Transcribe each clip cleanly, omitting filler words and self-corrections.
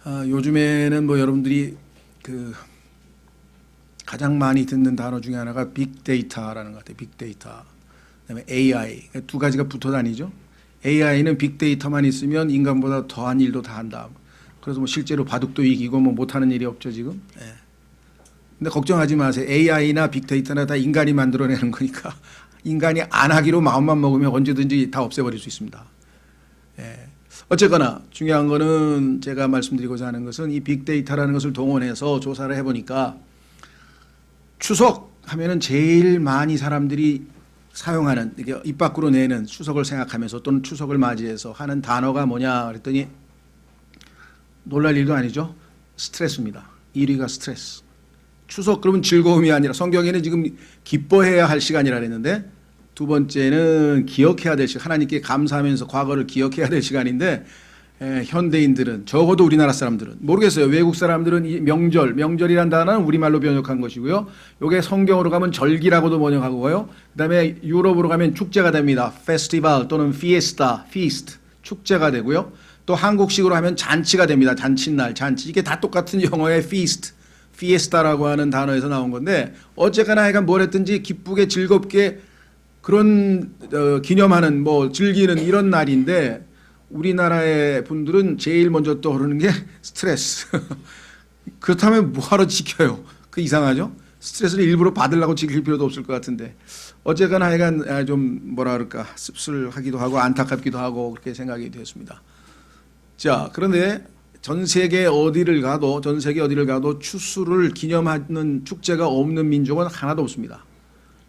요즘에는 뭐 여러분들이 그 가장 많이 듣는 단어 중에 하나가 빅데이터라는 것 같아요. 빅데이터. 그다음에 AI. 두 가지가 붙어 다니죠. AI는 빅데이터만 있으면 인간보다 더한 일도 다 한다. 그래서 뭐 실제로 바둑도 이기고 뭐 못하는 일이 없죠 지금. 예. 근데 걱정하지 마세요. AI나 빅데이터나 다 인간이 만들어내는 거니까 인간이 안 하기로 마음만 먹으면 언제든지 다 없애버릴 수 있습니다. 예. 어쨌거나 중요한 거는 제가 말씀드리고자 하는 것은 이 빅데이터라는 것을 동원해서 조사를 해보니까 추석 하면은 제일 많이 사람들이 사용하는, 이게 입 밖으로 내는, 추석을 생각하면서 또는 추석을 맞이해서 하는 단어가 뭐냐 그랬더니 놀랄 일도 아니죠. 스트레스입니다. 1위가 스트레스. 추석 그러면 즐거움이 아니라 성경에는 지금 기뻐해야 할 시간이라 그랬는데 두 번째는 기억해야 될 시간, 하나님께 감사하면서 과거를 기억해야 될 시간인데 현대인들은, 적어도 우리나라 사람들은 모르겠어요. 외국 사람들은 이 명절이란 단어는 우리말로 번역한 것이고요. 이게 성경으로 가면 절기라고도 번역하고요. 그다음에 유럽으로 가면 축제가 됩니다. 페스티벌 또는 fiesta, feast, 축제가 되고요. 또 한국식으로 하면 잔치가 됩니다. 잔칫날, 잔치. 이게 다 똑같은 영어의 feast, fiesta라고 하는 단어에서 나온 건데 어쨌거나 하여간 뭘 했든지 기쁘게 즐겁게 그런 기념하는, 뭐 즐기는 이런 날인데 우리나라의 분들은 제일 먼저 떠오르는 게 스트레스. 그렇다면 뭐하러 지켜요? 그 이상하죠? 스트레스를 일부러 받으려고 지킬 필요도 없을 것 같은데 어쨌거나 하여간 좀 뭐라 그럴까 씁쓸하기도 하고 안타깝기도 하고 그렇게 생각이 되었습니다. 자, 그런데 전 세계 어디를 가도 추수를 기념하는 축제가 없는 민족은 하나도 없습니다.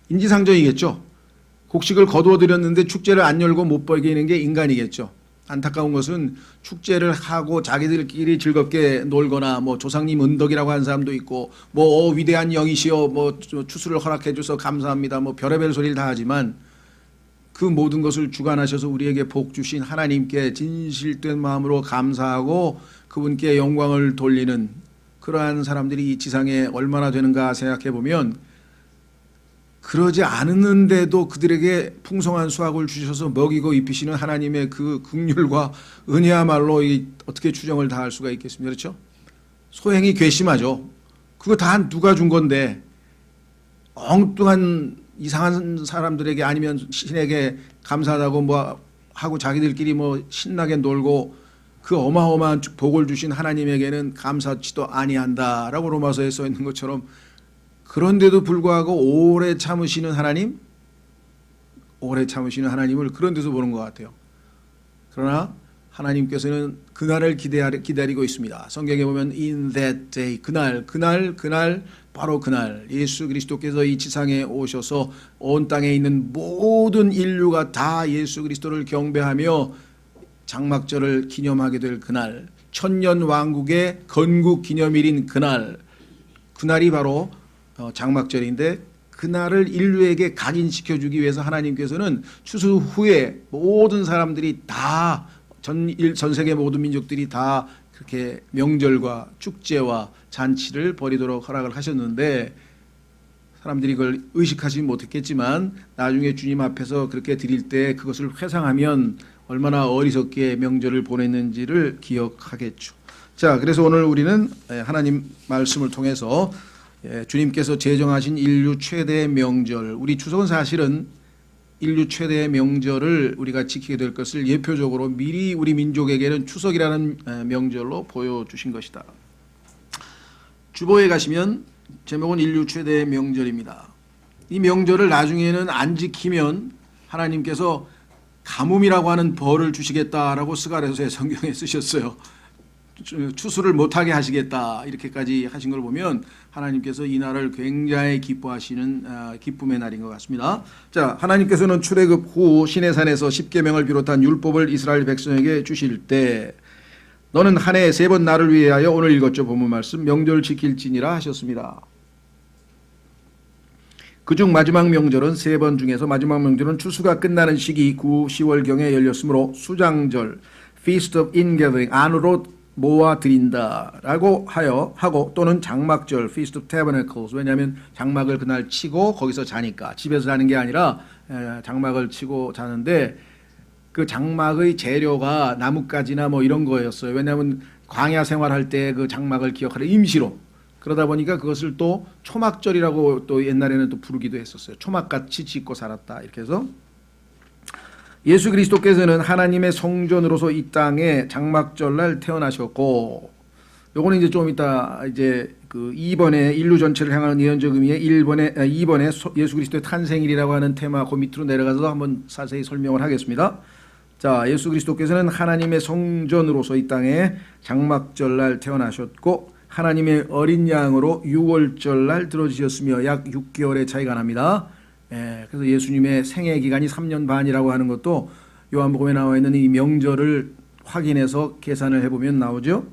인지상정이겠죠. 곡식을 거두어 들였는데 축제를 안 열고 못 벌게 게 인간이겠죠. 안타까운 것은 축제를 하고 자기들끼리 즐겁게 놀거나 뭐 조상님 은덕이라고 하는 사람도 있고 뭐 위대한 영이시여 뭐 추수를 허락해 줘서 감사합니다 뭐 별의별 소리를 다 하지만 그 모든 것을 주관하셔서 우리에게 복 주신 하나님께 진실된 마음으로 감사하고 그분께 영광을 돌리는 그러한 사람들이 이 지상에 얼마나 되는가 생각해 보면 그러지 않았는데도 그들에게 풍성한 수확을 주셔서 먹이고 입히시는 하나님의 그 긍휼과 은혜야말로 어떻게 추정을 다할 수가 있겠습니까? 그렇죠? 소행이 괘씸하죠. 그거 다 누가 준 건데 엉뚱한 이상한 사람들에게 아니면 신에게 감사하다고 뭐 하고 자기들끼리 뭐 신나게 놀고 그 어마어마한 복을 주신 하나님에게는 감사치도 아니한다라고 로마서에 써 있는 것처럼 그런데도 불구하고 오래 참으시는 하나님을 그런 데서 보는 것 같아요. 그러나 하나님께서는 그날을 기다리고 있습니다. 성경에 보면 in that day, 그날 바로 그날 예수 그리스도께서 이 지상에 오셔서 온 땅에 있는 모든 인류가 다 예수 그리스도를 경배하며 장막절을 기념하게 될 그날, 천년 왕국의 건국 기념일인 그날이 바로 장막절인데 그날을 인류에게 각인시켜주기 위해서 하나님께서는 추수 후에 모든 사람들이 다 전 세계 모든 민족들이 다 그렇게 명절과 축제와 잔치를 벌이도록 허락을 하셨는데 사람들이 그걸 의식하지 못했겠지만 나중에 주님 앞에서 그렇게 드릴 때 그것을 회상하면 얼마나 어리석게 명절을 보냈는지를 기억하겠죠. 자, 그래서 오늘 우리는 하나님 말씀을 통해서 주님께서 제정하신 인류 최대의 명절, 우리 추석은 사실은 인류 최대의 명절을 우리가 지키게 될 것을 예표적으로 미리 우리 민족에게는 추석이라는 명절로 보여주신 것이다. 주보에 가시면 제목은 인류 최대의 명절입니다. 이 명절을 나중에는 안 지키면 하나님께서 가뭄이라고 하는 벌을 주시겠다라고 스가랴서의 성경에 쓰셨어요. 추수를 못하게 하시겠다 이렇게까지 하신 걸 보면 하나님께서 이 날을 굉장히 기뻐하시는 기쁨의 날인 것 같습니다. 자, 하나님께서는 출애굽 후 시내산에서 십계명을 비롯한 율법을 이스라엘 백성에게 주실 때 너는 한 해에 3번 나를 위하여 오늘 읽었죠. 본문 말씀 명절 지킬지니라 하셨습니다. 그중 마지막 명절은 3번 중에서 마지막 명절은 추수가 끝나는 시기 9, 10월경에 열렸으므로 수장절 Feast of Ingathering 안으로 모아 드린다라고 하고 또는 장막절 Feast of Tabernacles 왜냐하면 장막을 그날 치고 거기서 자니까 집에서 자는 게 아니라 장막을 치고 자는데 그 장막의 재료가 나뭇가지나 뭐 이런 거였어요. 왜냐하면 광야 생활할 때 그 장막을 기억하는 임시로. 그러다 보니까 그것을 또 초막절이라고 또 옛날에는 또 부르기도 했었어요. 초막같이 짓고 살았다 이렇게 해서 예수 그리스도께서는 하나님의 성전으로서 이 땅에 장막절날 태어나셨고, 요거는 이제 좀 이따 이제 그 2번에 인류 전체를 향하는 예언적 의미의 2번에 예수 그리스도의 탄생일이라고 하는 테마 그 밑으로 내려가서 한번 자세히 설명을 하겠습니다. 자, 예수 그리스도께서는 하나님의 성전으로서 이 땅에 장막절날 태어나셨고 하나님의 어린 양으로 6월절날 들어지셨으며 약 6개월의 차이가 납니다. 그래서 예수님의 생애 기간이 3년 반이라고 하는 것도 요한복음에 나와 있는 이 명절을 확인해서 계산을 해보면 나오죠.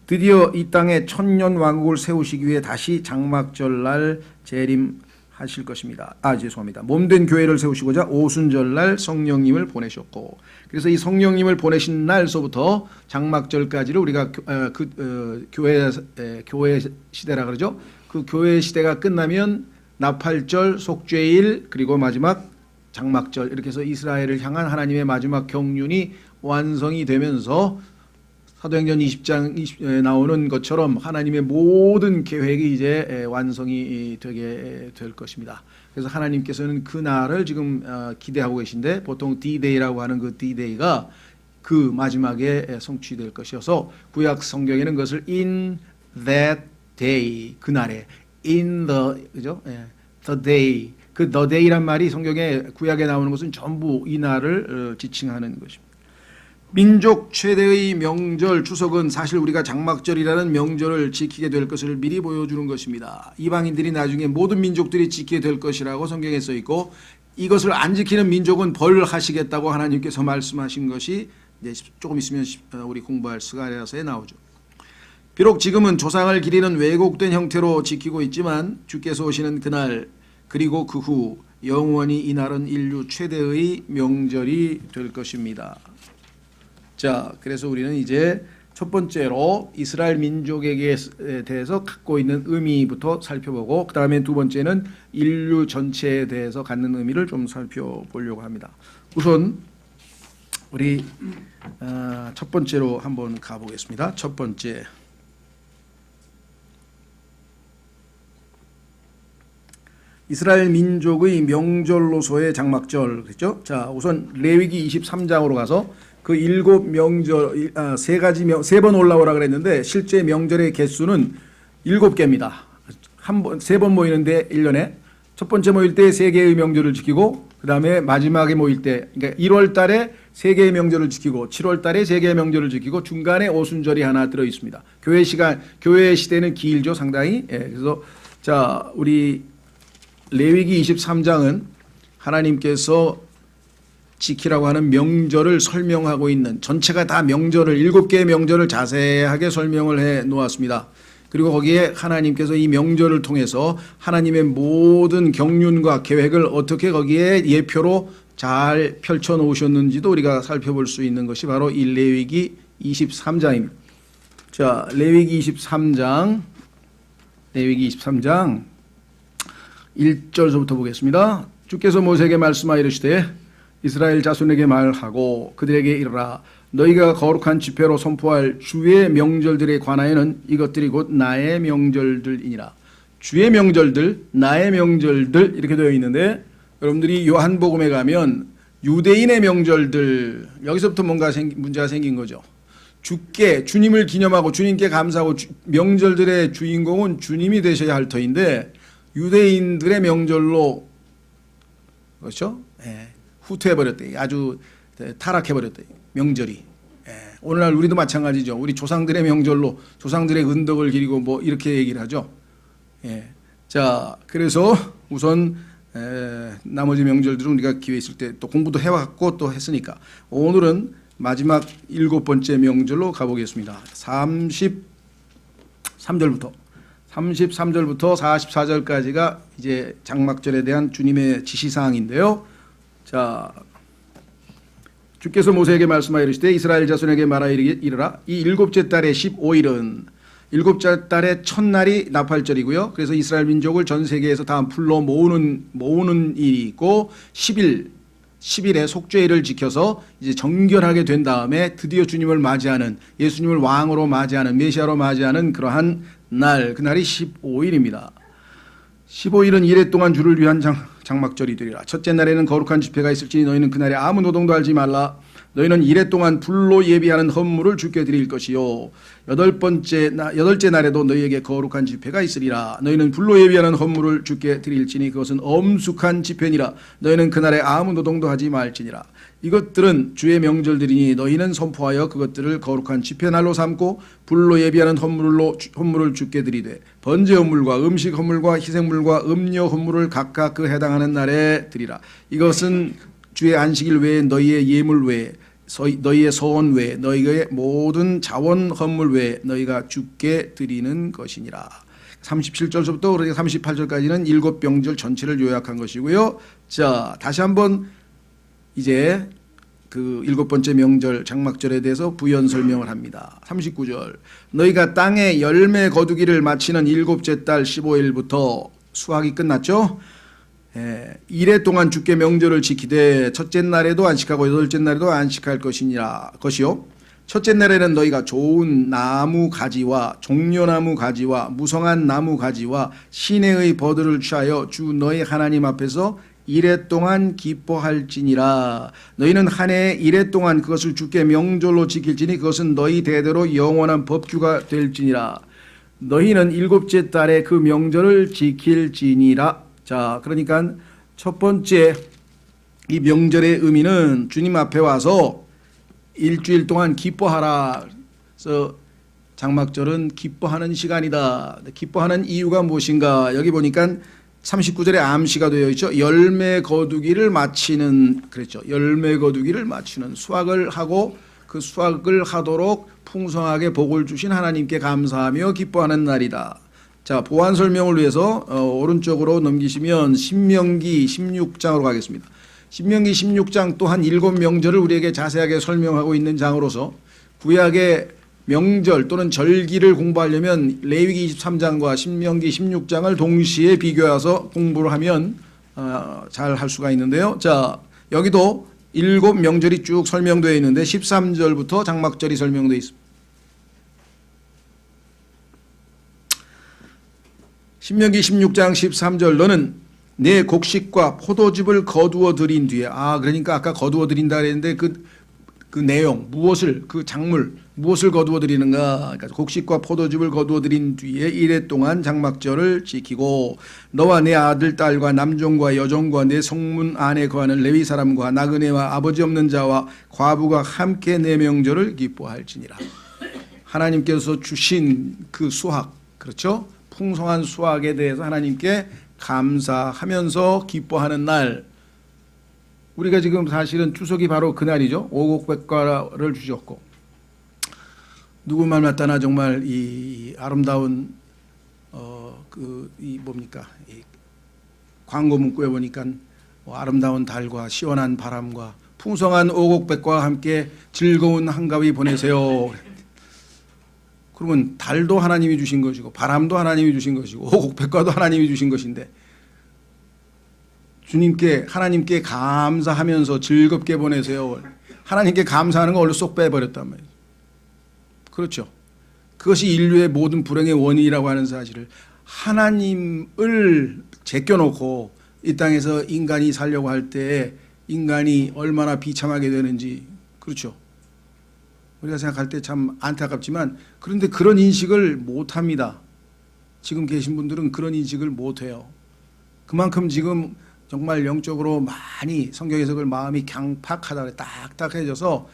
드디어 이 땅에 천년 왕국을 세우시기 위해 다시 장막절날 재림하실 것입니다. 죄송합니다. 몸된 교회를 세우시고자 오순절날 성령님을 보내셨고, 그래서 이 성령님을 보내신 날서부터 장막절까지를 우리가 교회 시대라 그러죠. 그 교회 시대가 끝나면 나팔절, 속죄일, 그리고 마지막 장막절, 이렇게 해서 이스라엘을 향한 하나님의 마지막 경륜이 완성이 되면서 사도행전 20장에 나오는 것처럼 하나님의 모든 계획이 이제 완성이 되게 될 것입니다. 그래서 하나님께서는 그 날을 지금 기대하고 계신데, 보통 D-Day라고 하는 그 D-Day가 그 마지막에 성취될 것이어서 구약 성경에는 그것을 in that day, 그 날에 in the, 그죠? the day, 그 the day란 말이 성경에 구약에 나오는 것은 전부 이 날을 지칭하는 것입니다. 민족 최대의 명절 추석은 사실 우리가 장막절이라는 명절을 지키게 될 것을 미리 보여주는 것입니다. 이방인들이 나중에 모든 민족들이 지키게 될 것이라고 성경에 써 있고, 이것을 안 지키는 민족은 벌하시겠다고 하나님께서 말씀하신 것이 이제 조금 있으면 우리 공부할 스가랴서에 나오죠. 비록 지금은 조상을 기리는 왜곡된 형태로 지키고 있지만 주께서 오시는 그날, 그리고 그 후 영원히 이날은 인류 최대의 명절이 될 것입니다. 자, 그래서 우리는 이제 첫 번째로 이스라엘 민족에게 대해서 갖고 있는 의미부터 살펴보고, 그 다음에 두 번째는 인류 전체에 대해서 갖는 의미를 좀 살펴보려고 합니다. 우선 우리 첫 번째로 한번 가보겠습니다. 첫 번째, 이스라엘 민족의 명절로서의 장막절, 그렇죠? 자, 우선 레위기 23장으로 가서 그 7명절, 세 번 올라오라 그랬는데 실제 명절의 개수는 7개입니다. 세 번 모이는데 1년에 첫 번째 모일 때 3개의 명절을 지키고, 그 다음에 마지막에 모일 때, 그러니까 1월 달에 3개의 명절을 지키고, 7월 달에 3개의 명절을 지키고, 중간에 오순절이 하나 들어 있습니다. 교회 시대는 길죠, 상당히. 그래서 자, 우리 레위기 23장은 하나님께서 지키라고 하는 명절을 설명하고 있는, 전체가 다 명절을 7개의 명절을 자세하게 설명을 해 놓았습니다. 그리고 거기에 하나님께서 이 명절을 통해서 하나님의 모든 경륜과 계획을 어떻게 거기에 예표로 잘 펼쳐 놓으셨는지도 우리가 살펴볼 수 있는 것이 바로 이 레위기 23장입니다. 자, 레위기 23장 1절서부터 보겠습니다. 주께서 모세에게 말씀하여 이르시되 이스라엘 자손에게 말하고 그들에게 이르라. 너희가 거룩한 집회로 선포할 주의 명절들에 관하여는 이것들이 곧 나의 명절들이니라. 주의 명절들, 나의 명절들 이렇게 되어 있는데, 여러분들이 요한복음에 가면 유대인의 명절들, 여기서부터 뭔가 문제가 생긴 거죠. 주님을 기념하고 주님께 감사하고 명절들의 주인공은 주님이 되셔야 할 터인데, 유대인들의 명절로, 그렇죠? 후퇴해버렸대. 아주 타락해버렸대. 명절이. 오늘날 우리도 마찬가지죠. 우리 조상들의 명절로 조상들의 은덕을 기리고 뭐 이렇게 얘기를 하죠. 자, 그래서 우선 나머지 명절들은 우리가 기회 있을 때 또 공부도 해왔고 또 했으니까 오늘은 마지막 7번째 명절로 가보겠습니다. 33절부터 44절까지가 이제 장막절에 대한 주님의 지시사항인데요. 자, 주께서 모세에게 말씀하여 이르시되 이스라엘 자손에게 말하여 이르라. 이 7째 달의 15일은 7째 달의 첫날이 나팔절이고요. 그래서 이스라엘 민족을 전 세계에서 다 불러 모으는 일이 있고, 10일 10일에 속죄일을 지켜서 이제 정결하게 된 다음에 드디어 주님을 맞이하는, 예수님을 왕으로 맞이하는, 메시아로 맞이하는 그러한 날, 그날이 15일입니다. 15일은 이래 동안 주를 위한 장막절이 되리라. 첫째 날에는 거룩한 집회가 있을지니 너희는 그날에 아무 노동도 하지 말라. 너희는 이래 동안 불로 예비하는 헌물을 주께 드릴 것이요 여덟째 날에도 너희에게 거룩한 집회가 있으리라. 너희는 불로 예비하는 헌물을 주께 드릴지니 그것은 엄숙한 집회니라. 너희는 그날에 아무 노동도 하지 말지니라. 이것들은 주의 명절들이니 너희는 선포하여 그것들을 거룩한 집회날로 삼고 불로 예비하는 헌물을 주께 드리되 번제 헌물과 음식 헌물과 희생물과 음료 헌물을 각각 그 해당하는 날에 드리라. 이것은 주의 안식일 외에 너희의 예물 외에 너희의 소원 외에 너희의 모든 자원 헌물 외에 너희가 주께 드리는 것이니라. 37절부터 38절까지는 일곱 명절 전체를 요약한 것이고요. 자, 다시 한번 이제 그 일곱 번째 명절 장막절에 대해서 부연 설명을 합니다. 39절 너희가 땅에 열매 거두기를 마치는 일곱째 달 15일부터 수확이 끝났죠. 이래 동안 주께 명절을 지키되 첫째 날에도 안식하고 여덟째 날에도 안식할 것이요 첫째 날에는 너희가 좋은 나무 가지와 종려나무 가지와 무성한 나무 가지와 시내의 버들을 취하여 주 너희 하나님 앞에서 이래 동안 기뻐할지니라. 너희는 한 해에 이래 동안 그것을 주께 명절로 지킬지니 그것은 너희 대대로 영원한 법규가 될지니라. 너희는 일곱째 달에 그 명절을 지킬지니라. 자, 그러니까 첫 번째 이 명절의 의미는 주님 앞에 와서 일주일 동안 기뻐하라. 그래서 장막절은 기뻐하는 시간이다. 기뻐하는 이유가 무엇인가? 여기 보니까 39절에 암시가 되어 있죠. 열매 거두기를 마치는, 그랬죠. 열매 거두기를 마치는, 수확을 하고 그 수확을 하도록 풍성하게 복을 주신 하나님께 감사하며 기뻐하는 날이다. 자, 보완 설명을 위해서 오른쪽으로 넘기시면 신명기 16장으로 가겠습니다. 신명기 16장 또한 일곱 명절을 우리에게 자세하게 설명하고 있는 장으로서 구약의 명절 또는 절기를 공부하려면 레위기 23장과 신명기 16장을 동시에 비교해서 공부를 하면 잘 할 수가 있는데요. 자, 여기도 일곱 명절이 쭉 설명되어 있는데 13절부터 장막절이 설명되어 있습니다. 신명기 16장 13절 너는 내 곡식과 포도즙을 거두어 들인 뒤에, 그러니까 아까 거두어 들인다 그랬는데 그 내용, 무엇을, 그 작물 무엇을 거두어 드리는가? 그러니까 곡식과 포도즙을 거두어 드린 뒤에 이래 동안 장막절을 지키고 너와 내 아들 딸과 남종과 여종과 내 성문 안에 거하는 레위 사람과 나그네와 아버지 없는 자와 과부가 함께 내 명절을 기뻐할지니라. 하나님께서 주신 그 수확, 그렇죠? 풍성한 수확에 대해서 하나님께 감사하면서 기뻐하는 날, 우리가 지금 사실은 추석이 바로 그날이죠. 오곡백과를 주셨고 누구 말 맞다나 정말 이 아름다운 이 광고 문구에 보니까 아름다운 달과 시원한 바람과 풍성한 오곡백과와 함께 즐거운 한가위 보내세요. 그러면 달도 하나님이 주신 것이고 바람도 하나님이 주신 것이고 오곡백과도 하나님이 주신 것인데 주님께 하나님께 감사하면서 즐겁게 보내세요. 하나님께 감사하는 거 원래 쏙 빼버렸단 말이에요. 그렇죠. 그것이 인류의 모든 불행의 원인이라고 하는 사실을, 하나님을 제껴놓고 이 땅에서 인간이 살려고 할 때 인간이 얼마나 비참하게 되는지, 그렇죠. 우리가 생각할 때 참 안타깝지만 그런데 그런 인식을 못합니다. 지금 계신 분들은 그런 인식을 못해요. 그만큼 지금 정말 영적으로 많이 성경 해석을 마음이 강팍하다, 딱딱해져서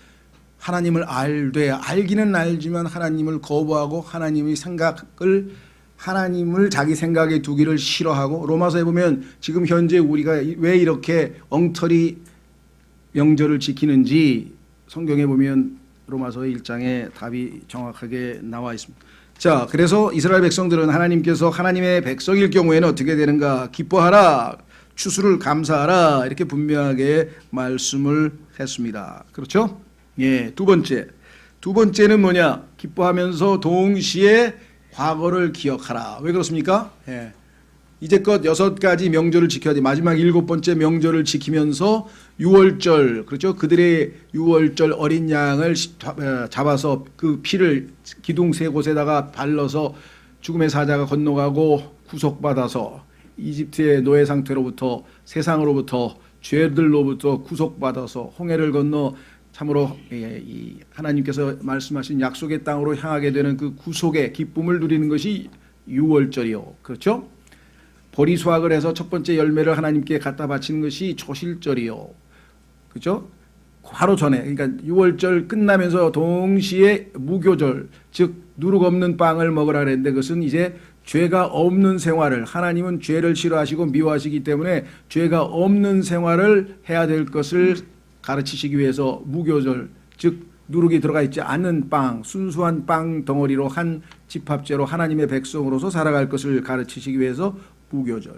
하나님을 알기는 알지만 하나님을 거부하고 하나님의 생각을, 하나님을 자기 생각에 두기를 싫어하고, 로마서에 보면 지금 현재 우리가 왜 이렇게 엉터리 명절을 지키는지 성경에 보면 로마서 1장에 답이 정확하게 나와 있습니다. 자, 그래서 이스라엘 백성들은 하나님께서 하나님의 백성일 경우에는 어떻게 되는가? 기뻐하라, 추수를 감사하라, 이렇게 분명하게 말씀을 했습니다. 그렇죠? 예, 두 번째는 뭐냐? 기뻐하면서 동시에 과거를 기억하라. 왜 그렇습니까? 예, 이제껏 6가지 명절을 지켜야 돼. 마지막 7번째 명절을 지키면서 유월절, 그렇죠? 그들의 유월절 어린 양을 잡아서 그 피를 기둥 3곳에다가 발라서 죽음의 사자가 건너가고 구속받아서 이집트의 노예 상태로부터, 세상으로부터, 죄들로부터 구속받아서 홍해를 건너 참으로 이 하나님께서 말씀하신 약속의 땅으로 향하게 되는 그 구속의 기쁨을 누리는 것이 유월절이요. 그렇죠? 보리 수확을 해서 첫 번째 열매를 하나님께 갖다 바치는 것이 초실절이요. 그렇죠? 바로 전에, 그러니까 유월절 끝나면서 동시에 무교절, 즉 누룩 없는 빵을 먹으라 그랬는데 그것은 이제 죄가 없는 생활을, 하나님은 죄를 싫어하시고 미워하시기 때문에 죄가 없는 생활을 해야 될 것을 가르치시기 위해서 무교절, 즉 누룩이 들어가 있지 않는 빵, 순수한 빵 덩어리로 한 집합제로 하나님의 백성으로서 살아갈 것을 가르치시기 위해서 무교절.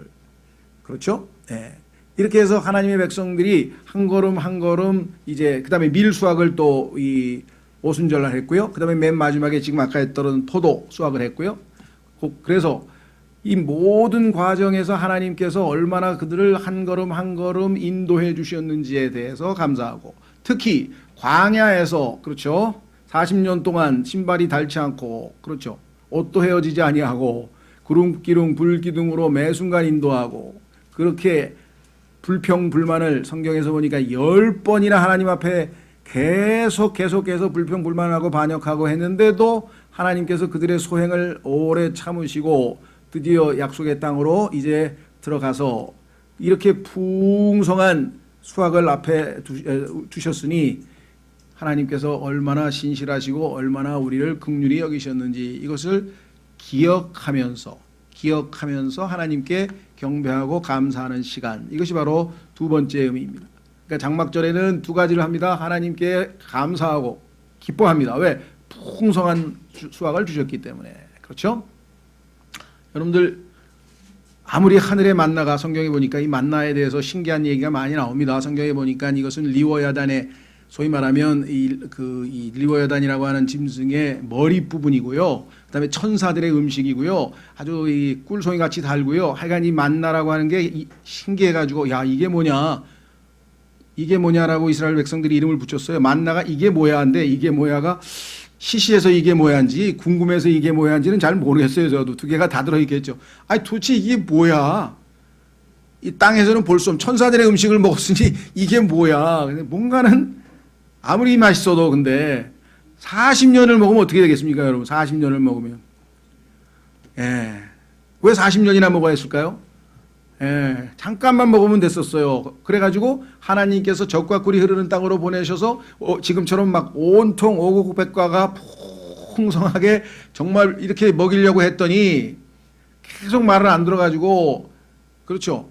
그렇죠? 네. 이렇게 해서 하나님의 백성들이 한 걸음 한 걸음 이제 그다음에 밀 수확을 또 이 오순절날 했고요. 그다음에 맨 마지막에 지금 아까 했던 포도 수확을 했고요. 그래서 이 모든 과정에서 하나님께서 얼마나 그들을 한 걸음 한 걸음 인도해 주셨는지에 대해서 감사하고, 특히 광야에서, 그렇죠, 40년 동안 신발이 닳지 않고, 그렇죠, 옷도 헤어지지 아니하고 구름기둥 불기둥으로 매 순간 인도하고, 그렇게 불평불만을 성경에서 보니까 10번이나 하나님 앞에 계속해서 불평불만하고 반역하고 했는데도 하나님께서 그들의 소행을 오래 참으시고 드디어 약속의 땅으로 이제 들어가서 이렇게 풍성한 수확을 앞에 두셨으니 하나님께서 얼마나 신실하시고 얼마나 우리를 긍휼히 여기셨는지 이것을 기억하면서 하나님께 경배하고 감사하는 시간, 이것이 바로 두 번째 의미입니다. 그러니까 장막절에는 두 가지를 합니다. 하나님께 감사하고 기뻐합니다. 왜? 풍성한 수확을 주셨기 때문에. 그렇죠? 여러분들 아무리 하늘의 만나가, 성경에 보니까 이 만나에 대해서 신기한 얘기가 많이 나옵니다. 성경에 보니까 이것은 리워야단의, 소위 말하면 이 리워야단이라고 하는 짐승의 머리 부분이고요. 그다음에 천사들의 음식이고요. 아주 이 꿀송이 같이 달고요. 하여간 이 만나라고 하는 게 신기해가지고 야 이게 뭐냐라고 이스라엘 백성들이 이름을 붙였어요. 만나가 이게 뭐야인데 이게 뭐야가 시시해서 이게 뭐야인지 궁금해서 이게 뭐야인지는 잘 모르겠어요. 저도 두 개가 다 들어있겠죠. 아니 도대체 이게 뭐야? 이 땅에서는 볼 수 없는 천사들의 음식을 먹었으니 이게 뭐야? 근데 뭔가는 아무리 맛있어도 근데 40년을 먹으면 어떻게 되겠습니까, 여러분? 40년을 먹으면. 왜 40년이나 먹어야 했을까요? 잠깐만 먹으면 됐었어요. 그래가지고 하나님께서 적과 꿀이 흐르는 땅으로 보내셔서 지금처럼 막 온통 오곡백과가 풍성하게 정말 이렇게 먹이려고 했더니 계속 말을 안 들어가지고, 그렇죠.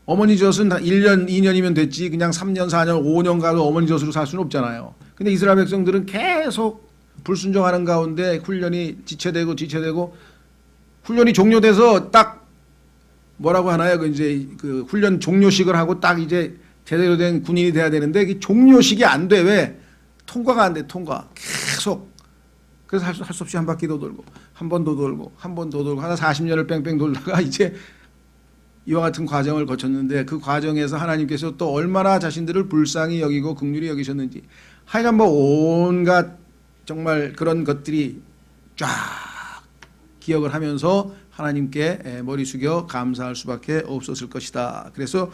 어머니 젖은 1년, 2년이면 됐지 그냥 3년, 4년, 5년 가도 어머니 젖으로 살 수는 없잖아요. 근데 이스라엘 백성들은 계속 불순종하는 가운데 훈련이 지체되고 훈련이 종료돼서 딱 뭐라고 하나요? 이제 그 훈련 종료식을 하고 딱 이제 제대로 된 군인이 돼야 되는데 이 종료식이 안 돼. 왜? 통과가 안 돼. 통과. 계속. 그래서 할 수 없이 한 바퀴 더 돌고 한 번 더 돌고 한 번 더 돌고 하나 40년을 뺑뺑 돌다가 이제 이와 같은 과정을 거쳤는데 그 과정에서 하나님께서 또 얼마나 자신들을 불쌍히 여기고 긍휼히 여기셨는지 하여간 뭐 온갖 정말 그런 것들이 쫙 기억을 하면서 하나님께 머리 숙여 감사할 수밖에 없었을 것이다. 그래서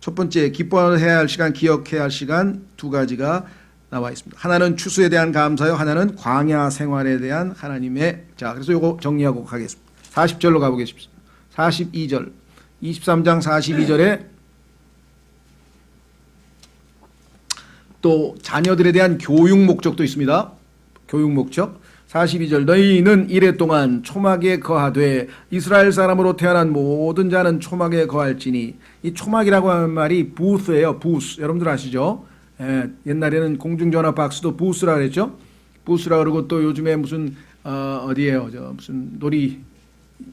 첫 번째 기뻐해야 할 시간, 기억해야 할 시간 두 가지가 나와 있습니다. 하나는 추수에 대한 감사요, 하나는 광야 생활에 대한 하나님의, 자 그래서 이거 정리하고 가겠습니다. 40절로 가보겠습니다. 42절 23장 42절에 또 자녀들에 대한 교육 목적도 있습니다. 교육 목적 42절 너희는 이래 동안 초막에 거하되 이스라엘 사람으로 태어난 모든 자는 초막에 거할지니, 이 초막이라고 하는 말이 부스예요. 부스 여러분들 아시죠? 옛날에는 공중전화 박스도 부스라 그랬죠. 부스라 그러고 또 요즘에 무슨 어디에요? 저 무슨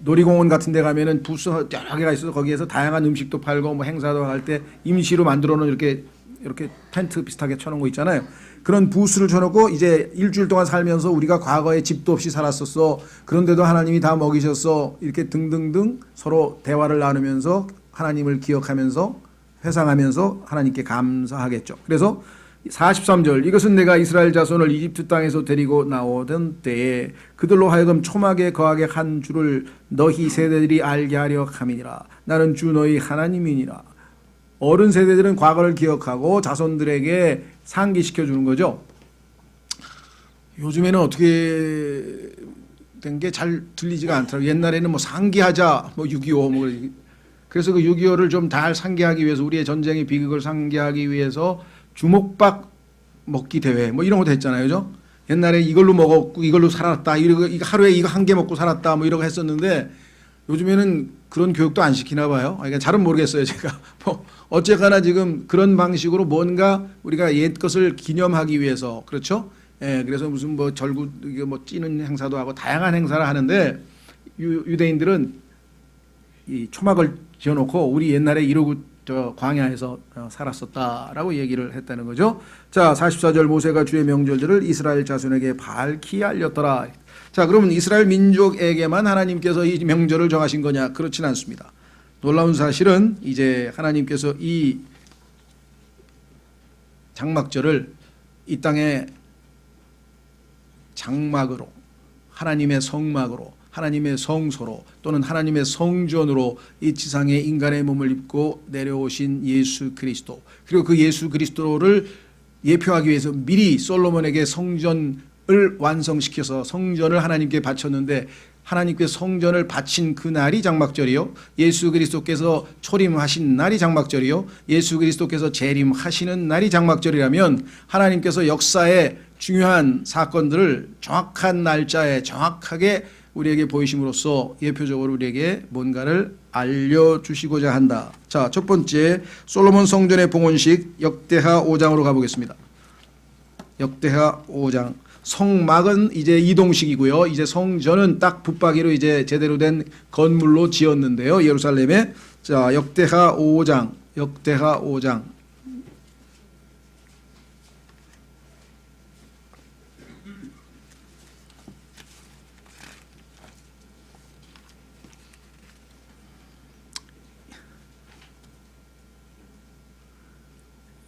놀이공원 같은 데 가면은 부스 여러 개가 있어서 거기에서 다양한 음식도 팔고 뭐 행사도 할 때 임시로 만들어 놓은 이렇게 이렇게 텐트 비슷하게 쳐놓은 거 있잖아요. 그런 부스를 쳐놓고 이제 일주일 동안 살면서 우리가 과거에 집도 없이 살았었어. 그런데도 하나님이 다 먹이셨어. 이렇게 등등등 서로 대화를 나누면서 하나님을 기억하면서 회상하면서 하나님께 감사하겠죠. 그래서 43절 이것은 내가 이스라엘 자손을 이집트 땅에서 데리고 나오던 때에 그들로 하여금 초막에 거하게 한 줄을 너희 세대들이 알게 하려 함이니라. 나는 주 너희 하나님이니라. 어른 세대들은 과거를 기억하고 자손들에게 상기시켜 주는 거죠. 요즘에는 어떻게 된 게 잘 들리지가 않더라고요. 옛날에는 뭐 상기하자, 뭐 6.25 뭐 그래서 그 6.25를 좀 잘 상기하기 위해서 우리의 전쟁의 비극을 상기하기 위해서 주먹밥 먹기 대회 뭐 이런 것도 했잖아요. 그죠? 옛날에 이걸로 먹었고 이걸로 살았다. 이거 하루에 이거 한 개 먹고 살았다. 뭐 이러고 했었는데 요즘에는 그런 교육도 안 시키나 봐요. 그러니까 잘은 모르겠어요. 제가 뭐 어쨌거나 지금 그런 방식으로 뭔가 우리가 옛 것을 기념하기 위해서 그렇죠? 예, 그래서 무슨 뭐 절구 이게 뭐 찌는 행사도 하고 다양한 행사를 하는데 유대인들은 이 초막을 지어놓고 우리 옛날에 이러고 저 광야에서 살았었다라고 얘기를 했다는 거죠. 자, 44절 모세가 주의 명절들을 이스라엘 자손에게 밝히 알렸더라. 자, 그러면 이스라엘 민족에게만 하나님께서 이 명절을 정하신 거냐? 그렇진 않습니다. 놀라운 사실은 이제 하나님께서 이 장막절을 이 땅에 장막으로 하나님의 성막으로 하나님의 성소로 또는 하나님의 성전으로 이 지상에 인간의 몸을 입고 내려오신 예수 그리스도, 그리고 그 예수 그리스도를 예표하기 위해서 미리 솔로몬에게 성전을 완성시켜서 성전을 하나님께 바쳤는데 하나님께 성전을 바친 그 날이 장막절이요, 예수 그리스도께서 초림하신 날이 장막절이요, 예수 그리스도께서 재림하시는 날이 장막절이라면 하나님께서 역사의 중요한 사건들을 정확한 날짜에 정확하게 우리에게 보이심으로써 예표적으로 우리에게 뭔가를 알려주시고자 한다. 자, 첫 번째 솔로몬 성전의 봉헌식 역대하 5장으로 가보겠습니다. 역대하 5장. 성막은 이제 이동식이고요. 이제 성전은 딱 붙박이로 이제 제대로 된 건물로 지었는데요. 예루살렘에. 자, 역대하 5장. 역대하 5장.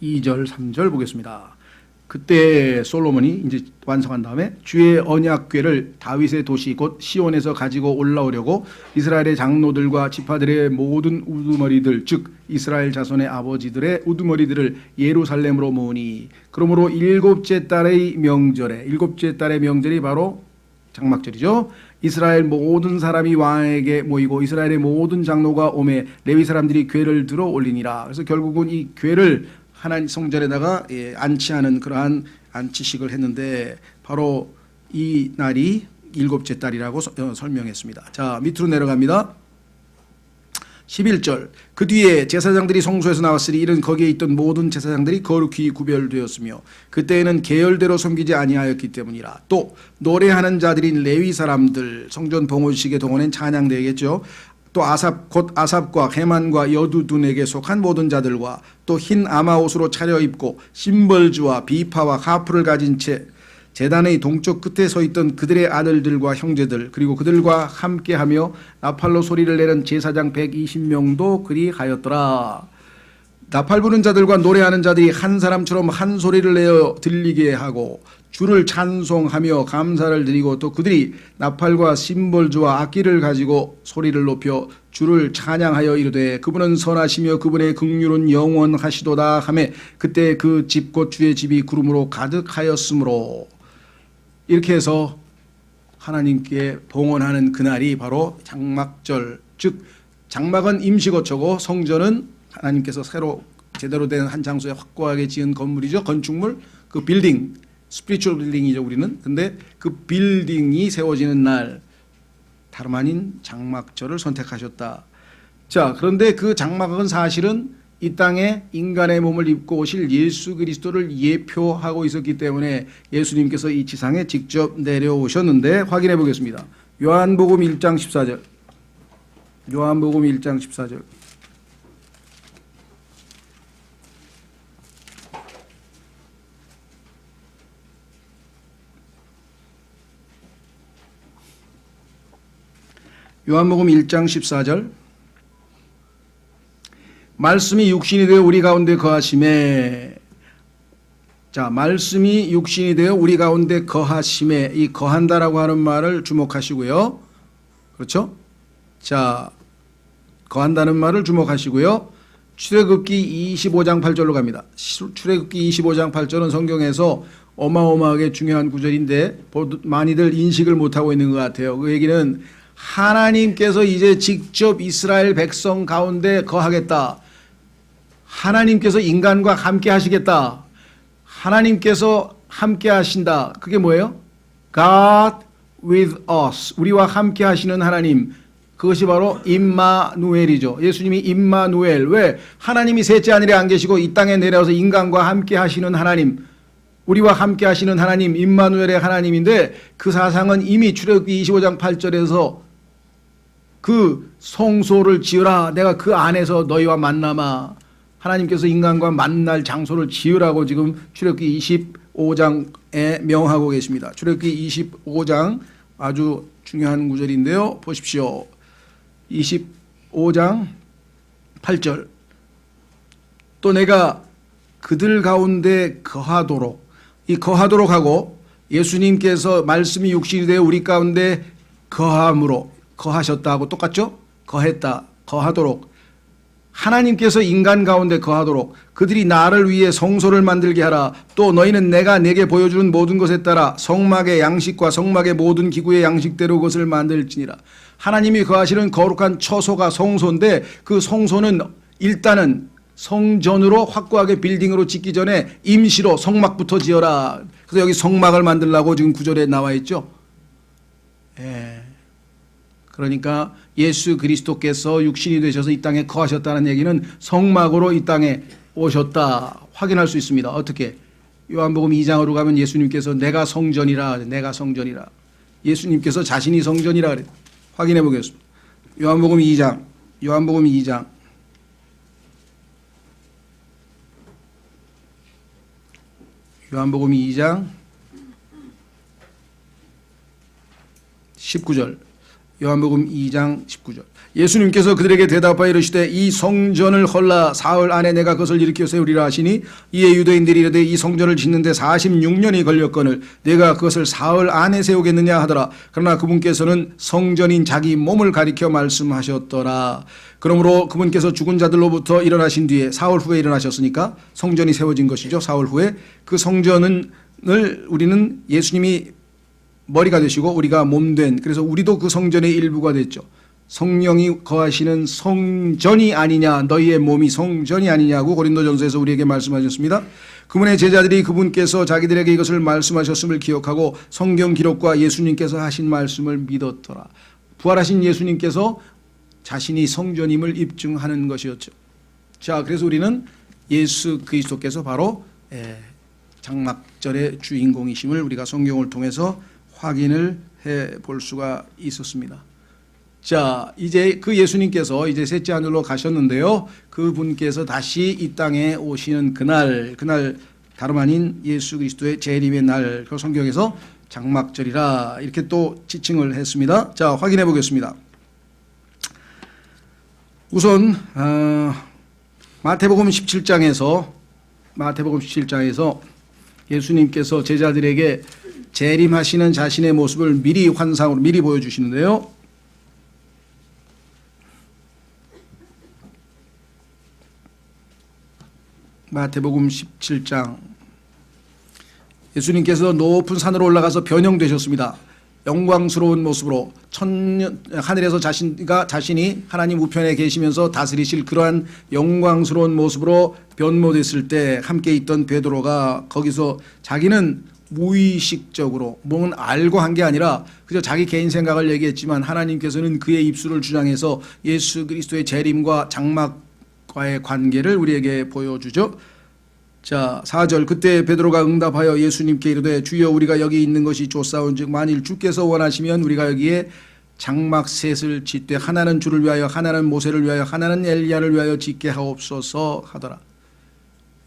(2절) (3절) 보겠습니다. 그때 솔로몬이 이제 완성한 다음에 주의 언약궤를 다윗의 도시 곧 시온에서 가지고 올라오려고 이스라엘의 장로들과 지파들의 모든 우두머리들 즉 이스라엘 자손의 아버지들의 우두머리들을 예루살렘으로 모으니 그러므로 일곱째 달의 명절이 바로 장막절이죠. 이스라엘 모든 사람이 왕에게 모이고 이스라엘의 모든 장로가 오매 레위 사람들이 궤를 들어 올리니라. 그래서 결국은 이 궤를 하나님 성전에다가 안치하는 그러한 안치식을 했는데 바로 이 날이 일곱째 달이라고 설명했습니다. 자, 밑으로 내려갑니다. 11절. 그 뒤에 제사장들이 성소에서 나왔으니 이는 거기에 있던 모든 제사장들이 거룩히 구별되었으며 그때에는 계열대로 섬기지 아니하였기 때문이라. 또 노래하는 자들인 레위 사람들 성전 봉헌식에 동원한 찬양대겠죠. 또 아삽과 헤만과 여두둔에게 속한 모든 자들과 또 흰 아마옷으로 차려입고 심벌주와 비파와 하프를 가진 채 제단의 동쪽 끝에 서 있던 그들의 아들들과 형제들 그리고 그들과 함께하며 나팔로 소리를 내는 제사장 120명도 그리하였더라. 나팔 부는 자들과 노래하는 자들이 한 사람처럼 한 소리를 내어 들리게 하고 주를 찬송하며 감사를 드리고 또 그들이 나팔과 심벌주와 악기를 가지고 소리를 높여 주를 찬양하여 이르되 그분은 선하시며 그분의 긍휼은 영원하시도다 하매 그때 그 집 곧 주의 집이 구름으로 가득하였으므로. 이렇게 해서 하나님께 봉헌하는 그날이 바로 장막절, 즉 장막은 임시거처고 성전은 하나님께서 새로 제대로 된 한 장소에 확고하게 지은 건물이죠. 건축물, 그 빌딩, 스피리추얼 빌딩이죠 우리는. 근데 그 빌딩이 세워지는 날 다름 아닌 장막절을 선택하셨다. 자, 그런데 그 장막은 사실은 이 땅에 인간의 몸을 입고 오실 예수 그리스도를 예표하고 있었기 때문에 예수님께서 이 지상에 직접 내려오셨는데 확인해 보겠습니다. 요한복음 1장 14절. 요한복음 1장 14절. 요한복음 1장 14절. 말씀이 육신이 되어 우리 가운데 거하심에. 자, 말씀이 육신이 되어 우리 가운데 거하심에, 이 거한다라고 하는 말을 주목하시고요. 그렇죠? 자, 거한다는 말을 주목하시고요. 출애굽기 25장 8절로 갑니다. 출애굽기 25장 8절은 성경에서 어마어마하게 중요한 구절인데 많이들 인식을 못하고 있는 것 같아요. 그 얘기는 하나님께서 이제 직접 이스라엘 백성 가운데 거하겠다. 하나님께서 인간과 함께 하시겠다. 하나님께서 함께 하신다. 그게 뭐예요? God with us. 우리와 함께 하시는 하나님. 그것이 바로 임마누엘이죠. 예수님이 임마누엘. 왜? 하나님이 셋째 하늘에 안 계시고 이 땅에 내려와서 인간과 함께 하시는 하나님. 우리와 함께 하시는 하나님, 임마누엘의 하나님인데 그 사상은 이미 출애굽기 25장 8절에서 그 성소를 지으라. 내가 그 안에서 너희와 만나마. 하나님께서 인간과 만날 장소를 지으라고 지금 출애굽기 25장에 명하고 계십니다. 출애굽기 25장 아주 중요한 구절인데요. 보십시오. 25장 8절. 또 내가 그들 가운데 거하도록, 이 거하도록 하고 예수님께서 말씀이 육신이 되어 우리 가운데 거함으로, 거하셨다고 똑같죠? 거했다, 거하도록. 하나님께서 인간 가운데 거하도록 그들이 나를 위해 성소를 만들게 하라. 또 너희는 내가 내게 보여주는 모든 것에 따라 성막의 양식과 성막의 모든 기구의 양식대로 그것을 만들지니라. 하나님이 거하시는 거룩한 처소가 성소인데 그 성소는 일단은 성전으로 확고하게 빌딩으로 짓기 전에 임시로 성막부터 지어라. 그래서 여기 성막을 만들라고 지금 구절에 나와 있죠. 예. 그러니까 예수 그리스도께서 육신이 되셔서 이 땅에 거하셨다는 얘기는 성막으로 이 땅에 오셨다 확인할 수 있습니다. 어떻게? 요한복음 2장으로 가면 예수님께서 내가 성전이라, 내가 성전이라. 예수님께서 자신이 성전이라 그래. 확인해 보겠습니다. 요한복음 2장, 요한복음 2장. 요한복음 2장 19절. 요한복음 2장 19절. 예수님께서 그들에게 대답하여 이르시되 이 성전을 헐라 사흘 안에 내가 그것을 일으켜 세우리라 하시니 이에 유대인들이 이르되 이 성전을 짓는데 46년이 걸렸거늘 내가 그것을 사흘 안에 세우겠느냐 하더라. 그러나 그분께서는 성전인 자기 몸을 가리켜 말씀하셨더라. 그러므로 그분께서 죽은 자들로부터 일어나신 뒤에 사흘 후에 일어나셨으니까 성전이 세워진 것이죠. 사흘 후에 그 성전을 우리는 예수님이 머리가 되시고 우리가 몸된, 그래서 우리도 그 성전의 일부가 됐죠. 성령이 거하시는 성전이 아니냐, 너희의 몸이 성전이 아니냐고 고린도전서에서 우리에게 말씀하셨습니다. 그분의 제자들이 그분께서 자기들에게 이것을 말씀하셨음을 기억하고 성경 기록과 예수님께서 하신 말씀을 믿었더라. 부활하신 예수님께서 자신이 성전임을 입증하는 것이었죠. 자, 그래서 우리는 예수 그리스도께서 바로 장막절의 주인공이심을 우리가 성경을 통해서 확인을 해 볼 수가 있었습니다. 자, 이제 그 예수님께서 이제 셋째 하늘로 가셨는데요. 그분께서 다시 이 땅에 오시는 그날 다름 아닌 예수 그리스도의 재림의 날, 그 성경에서 장막절이라 이렇게 또 지칭을 했습니다. 자, 확인해 보겠습니다. 우선 마태복음 17장에서 예수님께서 제자들에게 재림하시는 자신의 모습을 미리 환상으로 미리 보여주시는데요. 마태복음 17장. 예수님께서 높은 산으로 올라가서 변형되셨습니다. 영광스러운 모습으로 하늘에서 자신이 하나님 우편에 계시면서 다스리실 그러한 영광스러운 모습으로 변모됐을 때 함께 있던 베드로가 거기서 자기는 무의식적으로 뭔 알고 한 게 아니라 그저 자기 개인 생각을 얘기했지만 하나님께서는 그의 입술을 주장해서 예수 그리스도의 재림과 장막과의 관계를 우리에게 보여주죠. 자, 4절. 그때 베드로가 응답하여 예수님께 이르되 주여 우리가 여기 있는 것이 좋사온즉 만일 주께서 원하시면 우리가 여기에 장막 셋을 짓되 하나는 주를 위하여 하나는 모세를 위하여 하나는 엘리야를 위하여 짓게 하옵소서 하더라.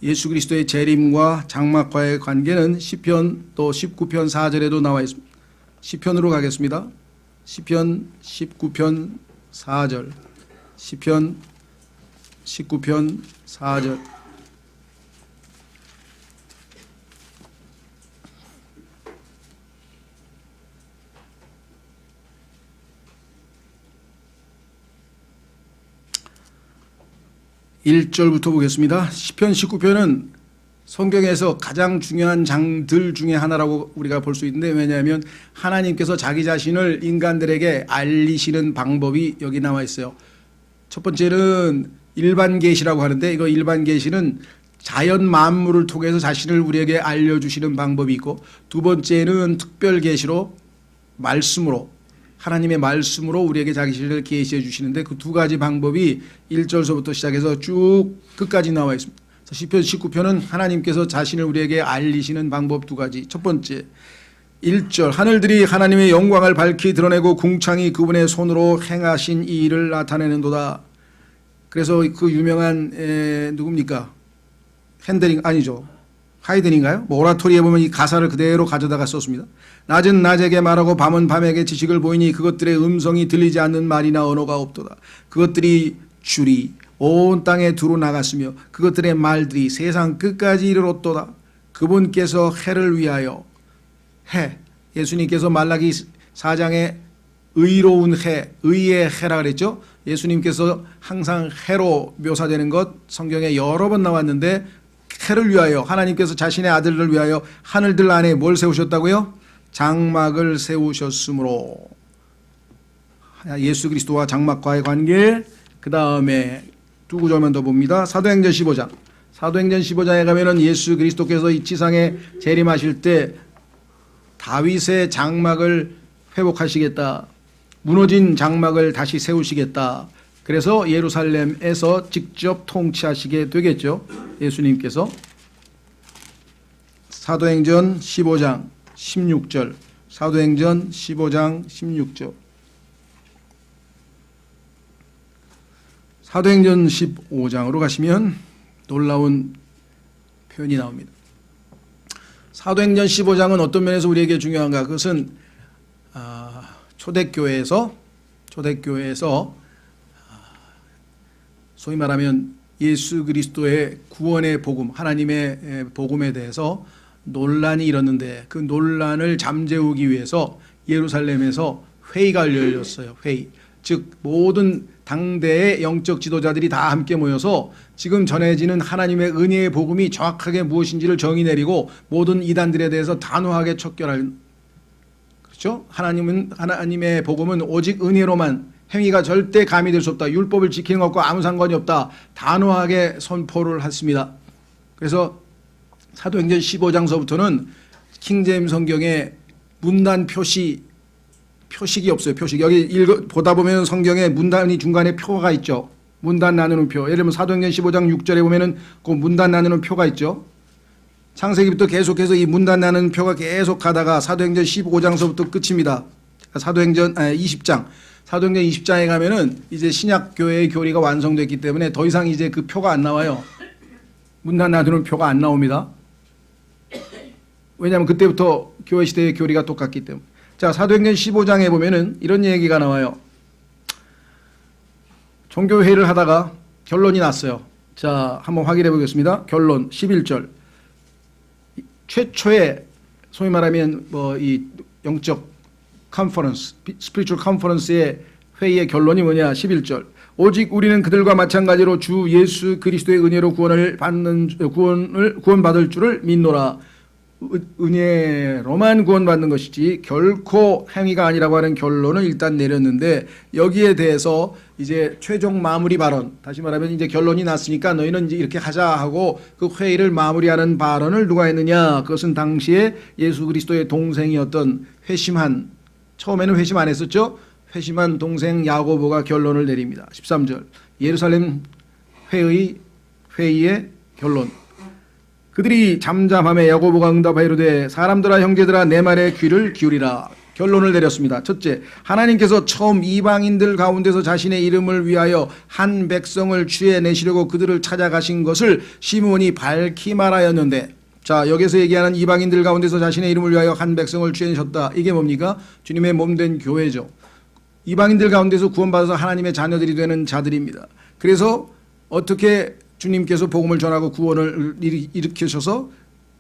예수 그리스도의 재림과 장막과의 관계는 시편 또 19편 4절에도 나와 있습니다. 시편으로 가겠습니다. 시편 19편 4절. 시편 19편 4절. (1절부터) 보겠습니다. 시편 19편은 성경에서 가장 중요한 장들 중에 하나라고 우리가 볼 수 있는데, 왜냐하면 하나님께서 자기 자신을 인간들에게 알리시는 방법이 여기 나와 있어요. 첫 번째는 일반 계시라고 하는데, 이거 일반 계시는 자연 만물을 통해서 자신을 우리에게 알려주시는 방법이 있고, 두 번째는 특별 계시로 말씀으로, 하나님의 말씀으로 우리에게 자기 자신을 계시해 주시는데, 그 두 가지 방법이 1절서부터 시작해서 쭉 끝까지 나와 있습니다. 시편 19편은 하나님께서 자신을 우리에게 알리시는 방법 두 가지. 첫 번째 1절, 하늘들이 하나님의 영광을 밝히 드러내고 궁창이 그분의 손으로 행하신 이 일을 나타내는도다. 그래서 그 유명한 누굽니까? 핸델링 아니죠, 하이든인가요? 뭐 오라토리에 보면 이 가사를 그대로 가져다가 썼습니다. 낮은 낮에게 말하고 밤은 밤에게 지식을 보이니 그것들의 음성이 들리지 않는 말이나 언어가 없도다. 그것들이 줄이 온 땅에 두루 나갔으며 그것들의 말들이 세상 끝까지 이르렀도다. 그분께서 해를 위하여, 해, 예수님께서 말라기 4장에 의로운 해, 의의 해라 그랬죠. 예수님께서 항상 해로 묘사되는 것 성경에 여러 번 나왔는데, 해를 위하여, 하나님께서 자신의 아들을 위하여 하늘들 안에 뭘 세우셨다고요? 장막을 세우셨으므로. 예수 그리스도와 장막과의 관계. 그 다음에 두 구절만 더 봅니다. 사도행전 15장. 사도행전 15장에 가면은 예수 그리스도께서 이 지상에 재림하실 때 다윗의 장막을 회복하시겠다, 무너진 장막을 다시 세우시겠다. 그래서 예루살렘에서 직접 통치하시게 되겠죠, 예수님께서. 사도행전 15장 16절. 사도행전 15장 16절. 사도행전 15장으로 가시면 놀라운 표현이 나옵니다. 사도행전 15장은 어떤 면에서 우리에게 중요한가? 그것은 초대교회에서 소위 말하면 예수 그리스도의 구원의 복음, 하나님의 복음에 대해서 논란이 일었는데, 그 논란을 잠재우기 위해서 예루살렘에서 회의가 열렸어요. 회의. 즉 모든 당대의 영적 지도자들이 다 함께 모여서 지금 전해지는 하나님의 은혜의 복음이 정확하게 무엇인지를 정의 내리고 모든 이단들에 대해서 단호하게 척결할, 그렇죠? 하나님의 복음은 오직 은혜로만, 행위가 절대 가미될 수 없다, 율법을 지키는 것과 아무 상관이 없다, 단호하게 선포를 했습니다. 그래서 사도행전 15장서부터는 킹제임 성경에 문단 표식이 없어요. 표식. 여기 보다 보면 성경에 문단이 중간에 표가 있죠. 문단 나누는 표. 예를 들면 사도행전 15장 6절에 보면은 그 문단 나누는 표가 있죠. 창세기부터 계속해서 이 문단 나누는 표가 계속 가다가 사도행전 15장서부터 끝입니다. 사도행전 20장. 사도행전 20장에 가면은 이제 신약 교회의 교리가 완성됐기 때문에 더 이상 이제 그 표가 안 나와요. 문단 나누는 표가 안 나옵니다. 왜냐하면 그때부터 교회 시대의 교리가 똑같기 때문에. 자, 사도행전 15장에 보면은 이런 얘기가 나와요. 종교회의를 하다가 결론이 났어요. 자, 한번 확인해 보겠습니다. 결론 11절. 최초의 소위 말하면 이 영적 컨퍼런스, 스피리추얼 컨퍼런스의 회의의 결론이 뭐냐? 11절. 오직 우리는 그들과 마찬가지로 주 예수 그리스도의 은혜로 구원받을 줄을 믿노라. 은혜로만 구원받는 것이지 결코 행위가 아니라고 하는 결론을 일단 내렸는데, 여기에 대해서 이제 최종 마무리 발언, 다시 말하면 이제 결론이 났으니까 너희는 이제 이렇게 하자 하고 그 회의를 마무리하는 발언을 누가 했느냐? 그것은 당시에 예수 그리스도의 동생이었던 회심한, 처음에는 회심 안 했었죠? 회심한 동생 야고보가 결론을 내립니다. 13절. 예루살렘 회의의 결론. 그들이 잠잠함에 야고보가 응답하여 이르되 사람들아 형제들아 내 말에 귀를 기울이라. 결론을 내렸습니다. 첫째, 하나님께서 처음 이방인들 가운데서 자신의 이름을 위하여 한 백성을 취해내시려고 그들을 찾아가신 것을 시므온이 밝히 말하였는데, 자, 여기서 얘기하는 이방인들 가운데서 자신의 이름을 위하여 한 백성을 취해내셨다. 이게 뭡니까? 주님의 몸된 교회죠. 이방인들 가운데서 구원받아서 하나님의 자녀들이 되는 자들입니다. 그래서 어떻게 주님께서 복음을 전하고 구원을 일으키셔서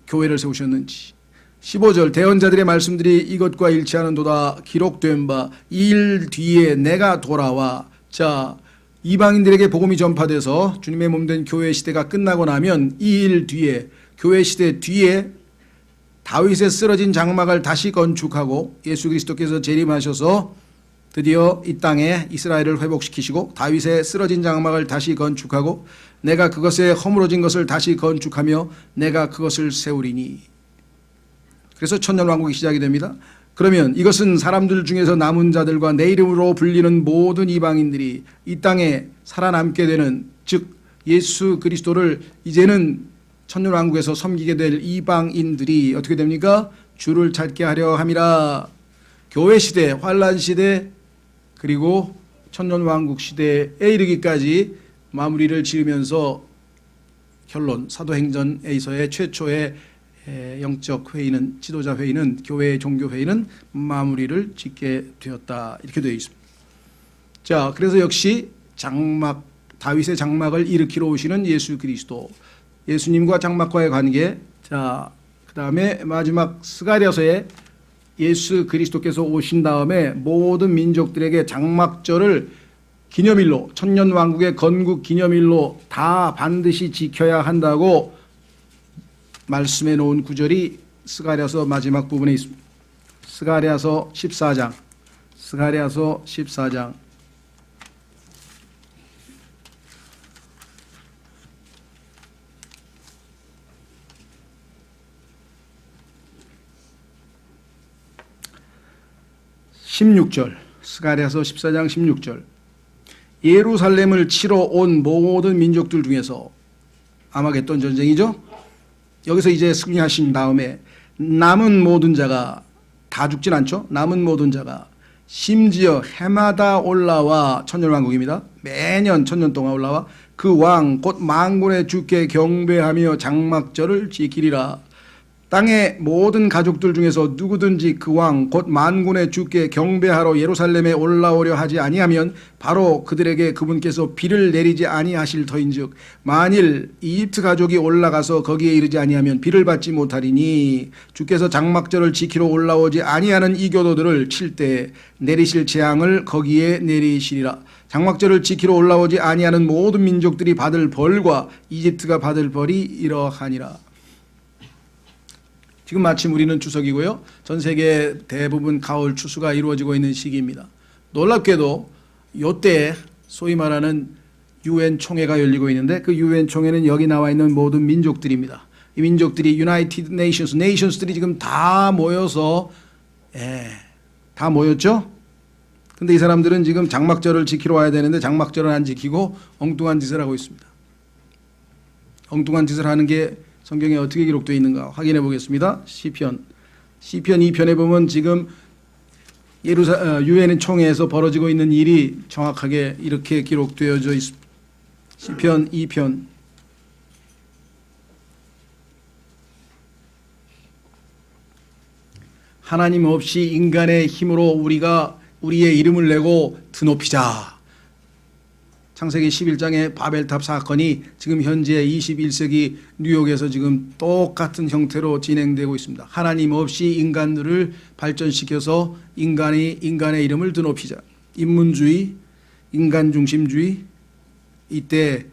교회를 세우셨는지. 15절 대언자들의 말씀들이 이것과 일치하는도다. 기록된 바 이 일 뒤에 내가 돌아와. 자, 이방인들에게 복음이 전파돼서 주님의 몸된 교회 시대가 끝나고 나면 이 일 뒤에, 교회 시대 뒤에 다윗의 쓰러진 장막을 다시 건축하고 예수 그리스도께서 재림하셔서 드디어 이 땅에 이스라엘을 회복시키시고 다윗의 쓰러진 장막을 다시 건축하고 내가 그것에 허물어진 것을 다시 건축하며 내가 그것을 세우리니. 그래서 천년왕국이 시작이 됩니다. 그러면 이것은 사람들 중에서 남은 자들과 내 이름으로 불리는 모든 이방인들이 이 땅에 살아남게 되는, 즉 예수 그리스도를 이제는 천년왕국에서 섬기게 될 이방인들이 어떻게 됩니까? 주를 찾게 하려 함이라. 교회 시대, 환란 시대, 그리고 천년왕국 시대에 이르기까지 마무리를 지으면서 결론, 사도행전에서의 최초의 영적 회의는, 지도자 회의는, 교회의 종교 회의는 마무리를 짓게 되었다. 이렇게 되어 있습니다. 자, 그래서 역시 장막, 다윗의 장막을 일으키러 오시는 예수 그리스도, 예수님과 장막과의 관계. 자, 그 다음에 마지막 스가랴서에 예수 그리스도께서 오신 다음에 모든 민족들에게 장막절을 기념일로, 천년왕국의 건국 기념일로 다 반드시 지켜야 한다고 말씀해 놓은 구절이 스가랴서 마지막 부분에 있습니다. 스가랴서 14장, 스가랴서 14장. 스가랴서 14장 16절. 예루살렘을 치러 온 모든 민족들 중에서, 아마겟돈 전쟁이죠. 여기서 이제 승리하신 다음에 남은 모든 자가, 다 죽진 않죠. 남은 모든 자가 심지어 해마다 올라와, 천년왕국입니다. 매년 천년 동안 올라와 그 왕 곧 만군의 주께 경배하며 장막절을 지키리라. 땅의 모든 가족들 중에서 누구든지 그 왕 곧 만군의 주께 경배하러 예루살렘에 올라오려 하지 아니하면 바로 그들에게 그분께서 비를 내리지 아니하실 터인즉 만일 이집트 가족이 올라가서 거기에 이르지 아니하면 비를 받지 못하리니 주께서 장막절을 지키러 올라오지 아니하는 이 교도들을 칠 때 내리실 재앙을 거기에 내리시리라. 장막절을 지키러 올라오지 아니하는 모든 민족들이 받을 벌과 이집트가 받을 벌이 이러하니라. 지금 마침 우리는 추석이고요. 전 세계 대부분 가을 추수가 이루어지고 있는 시기입니다. 놀랍게도 이때 소위 말하는 UN 총회가 열리고 있는데 그 UN 총회는 여기 나와 있는 모든 민족들입니다. 이 민족들이 United Nations, Nations들이 지금 다 모여서 다 모였죠? 근데 이 사람들은 지금 장막절을 지키러 와야 되는데 장막절을 안 지키고 엉뚱한 짓을 하고 있습니다. 엉뚱한 짓을 하는 게 성경에 어떻게 기록되어 있는가 확인해 보겠습니다. 시편 2편에 보면 지금 유엔 총회에서 벌어지고 있는 일이 정확하게 이렇게 기록되어져 있습니다. 시편 2편. 하나님 없이 인간의 힘으로 우리가 우리의 이름을 내고 드높이자. 창세기 11장의 바벨탑 사건이 지금 현재 21세기 뉴욕에서 지금 똑같은 형태로 진행되고 있습니다. 하나님 없이 인간들을 발전시켜서 인간의 이름을 드높이자. 인문주의, 인간중심주의. 이때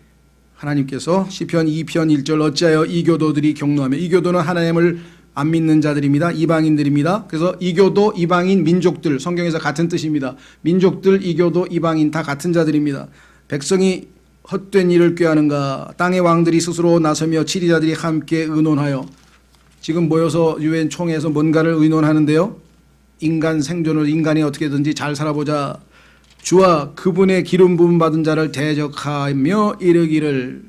하나님께서 시편 2편 1절 어찌하여 이 교도들이 경노하며, 이 교도는 하나님을 안 믿는 자들입니다. 이방인들입니다. 그래서 이교도, 이방인, 민족들, 성경에서 같은 뜻입니다. 민족들, 이교도, 이방인 다 같은 자들입니다. 백성이 헛된 일을 꾀하는가. 땅의 왕들이 스스로 나서며 치리자들이 함께 의논하여. 지금 모여서 유엔 총회에서 뭔가를 의논하는데요. 인간 생존을, 인간이 어떻게든지 잘 살아보자. 주와 그분의 기름 부음 받은 자를 대적하며 이르기를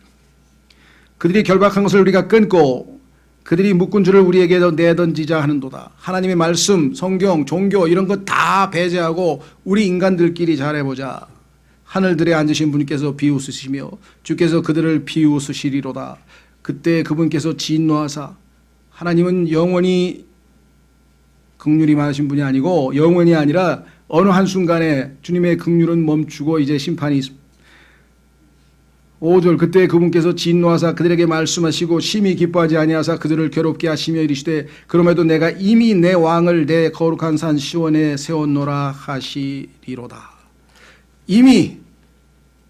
그들이 결박한 것을 우리가 끊고 그들이 묶은 줄을 우리에게 내던지자 하는도다. 하나님의 말씀, 성경, 종교 이런 것 다 배제하고 우리 인간들끼리 잘해보자. 하늘들에 앉으신 분께서 비웃으시며 주께서 그들을 비웃으시리로다. 그때 그분께서 진노하사, 하나님은 영원히 긍휼이 많으신 분이 아니고 영원이 아니라 어느 한순간에 주님의 긍휼은 멈추고 이제 심판이 있습니다. 5절 그때 그분께서 진노하사 그들에게 말씀하시고 심히 기뻐하지 아니하사 그들을 괴롭게 하시며 이르시되 그럼에도 내가 이미 내 왕을 내 거룩한 산 시온에 세웠노라 하시리로다. 이미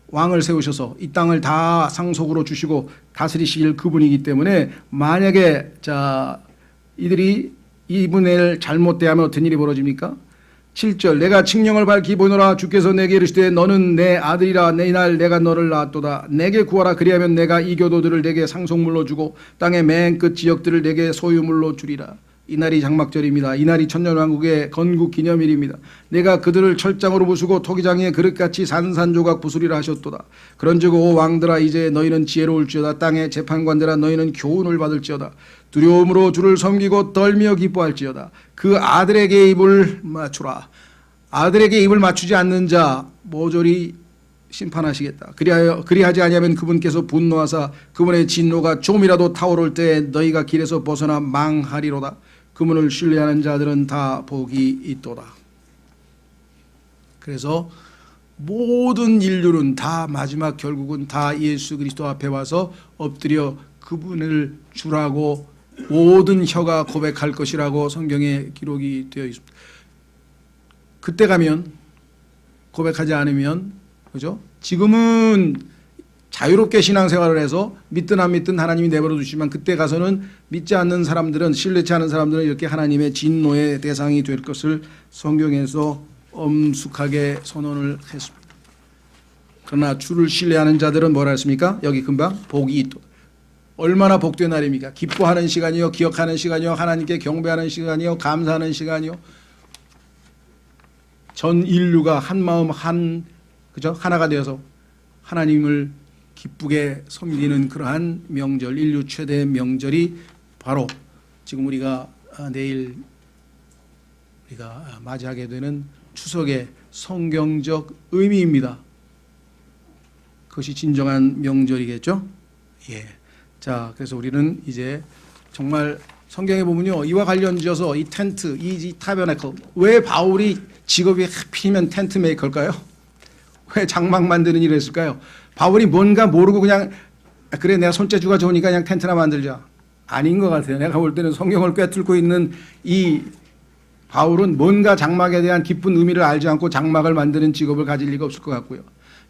왕을 세우셔서 이 땅을 다 상속으로 주시고 다스리실 그분이기 때문에 만약에 이들이 이분을 잘못대하면 어떤 일이 벌어집니까? 7절 내가 칙령을 밝히 보노라 주께서 내게 이르시되 너는 내 아들이라 이날 내가 너를 낳았도다. 내게 구하라 그리하면 내가 이 교도들을 내게 상속물로 주고 땅의 맨 끝 지역들을 내게 소유물로 주리라. 이날이 장막절입니다. 이날이 천년왕국의 건국 기념일입니다. 내가 그들을 철장으로 부수고 토기장의 그릇같이 산산조각 부수리라 하셨도다. 그런즉 오 왕들아 이제 너희는 지혜로울지어다. 땅의 재판관들아 너희는 교훈을 받을지어다. 두려움으로 주를 섬기고 떨며 기뻐할지어다. 그 아들에게 입을 맞추라. 아들에게 입을 맞추지 않는 자 모조리 심판하시겠다. 그리하지 아니하면 그분께서 분노하사 그분의 진노가 좀이라도 타오를 때 너희가 길에서 벗어나 망하리로다. 그분을 신뢰하는 자들은 다 복이 있도다. 그래서 모든 인류는 다 마지막 결국은 다 예수 그리스도 앞에 와서 엎드려 그분을 주라고 모든 혀가 고백할 것이라고 성경에 기록이 되어 있습니다. 그때 가면 고백하지 않으면 그죠? 지금은 자유롭게 신앙생활을 해서 믿든 안 믿든 하나님이 내버려 두시지만 그때 가서는 믿지 않는 사람들은 신뢰치 않은 사람들은 이렇게 하나님의 진노의 대상이 될 것을 성경에서 엄숙하게 선언을 했습니다. 그러나 주를 신뢰하는 자들은 뭐라 했습니까? 여기 금방 복이 있도다. 얼마나 복된 날입니까? 기뻐하는 시간이요, 기억하는 시간이요, 하나님께 경배하는 시간이요, 감사하는 시간이요. 전 인류가 한 마음 그죠? 하나가 되어서 하나님을 기쁘게 섬기는 그러한 명절, 인류 최대 명절이 바로 지금 우리가 내일 우리가 맞이하게 되는 추석의 성경적 의미입니다. 그것이 진정한 명절이겠죠? 예. 자, 그래서 우리는 이제 정말 성경에 보면요, 이와 관련지어서 이 텐트, 이 타bernacle, 왜 바울이 직업이 하필이면 텐트 메이커일까요? 왜 장막 만드는 일을 했을까요? 바울이 뭔가 모르고 그냥 그래 내가 손재주가 좋으니까 그냥 텐트나 만들자. 아닌 것 같아요. 내가 볼 때는 성경을 꿰뚫고 있는 이 바울은 뭔가 장막에 대한 깊은 의미를 알지 않고 장막을 만드는 직업을 가질 리가 없을 것 같고요.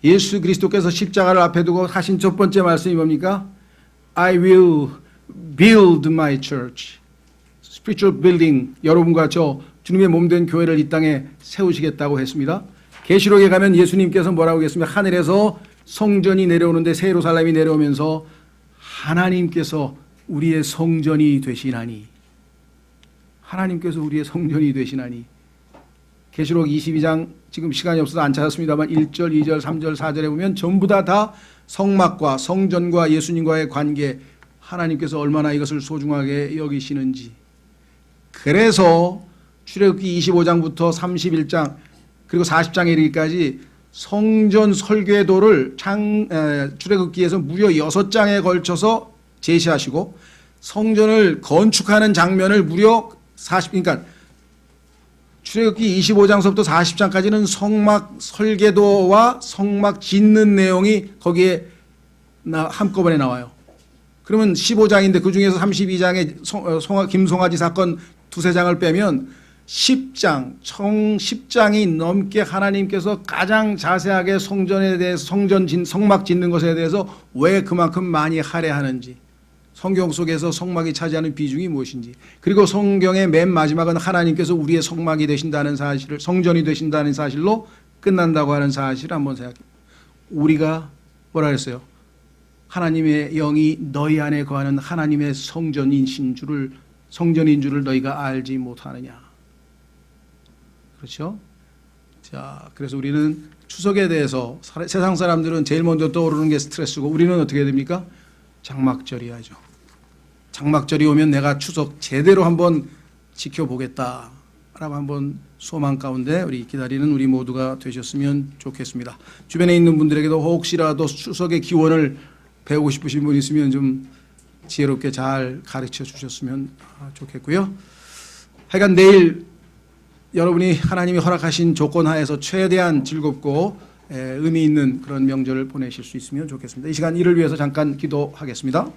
예수 그리스도께서 십자가를 앞에 두고 하신 첫 번째 말씀이 뭡니까? I will build my church. spiritual building. 여러분과 저 주님의 몸된 교회를 이 땅에 세우시겠다고 했습니다. 계시록에 가면 예수님께서 뭐라고 했습니까? 하늘에서 성전이 내려오는데 새 예루살렘이 내려오면서 하나님께서 우리의 성전이 되시나니, 하나님께서 우리의 성전이 되시나니. 계시록 22장 지금 시간이 없어서 안 찾았습니다만 1절, 2절, 3절, 4절에 보면 전부 다 성막과 성전과 예수님과의 관계, 하나님께서 얼마나 이것을 소중하게 여기시는지. 그래서 출애굽기 25장부터 31장 그리고 40장에 이르기까지 성전 설계도를 출애굽기에서 무려 6장에 걸쳐서 제시하시고 성전을 건축하는 장면을 무려 그러니까 출애굽기 25장서부터 40장까지는 성막 설계도와 성막 짓는 내용이 거기에 한꺼번에 나와요. 그러면 15장인데 그중에서 32장에 김송아지 사건 두세 장을 빼면 10장, 총 10장이 넘게 하나님께서 가장 자세하게 성전에 대해서 성막 짓는 것에 대해서 왜 그만큼 많이 할애하는지, 성경 속에서 성막이 차지하는 비중이 무엇인지, 그리고 성경의 맨 마지막은 하나님께서 우리의 성막이 되신다는 사실을, 성전이 되신다는 사실로 끝난다고 하는 사실을 한번 생각해. 우리가 뭐라 그랬어요? 하나님의 영이 너희 안에 거하는 하나님의 성전인 줄을 너희가 알지 못하느냐. 그렇죠? 자, 그래서 우리는 추석에 대해서 세상 사람들은 제일 먼저 떠오르는 게 스트레스고 우리는 어떻게 해야 됩니까? 장막절이야죠. 장막절이 오면 내가 추석 제대로 한번 지켜보겠다라고 한번 소망 가운데 우리 기다리는 우리 모두가 되셨으면 좋겠습니다. 주변에 있는 분들에게도 혹시라도 추석의 기원을 배우고 싶으신 분 있으면 좀 지혜롭게 잘 가르쳐 주셨으면 좋겠고요. 하여간 내일 여러분이 하나님이 허락하신 조건 하에서 최대한 즐겁고 의미 있는 그런 명절을 보내실 수 있으면 좋겠습니다. 이 시간 이를 위해서 잠깐 기도하겠습니다.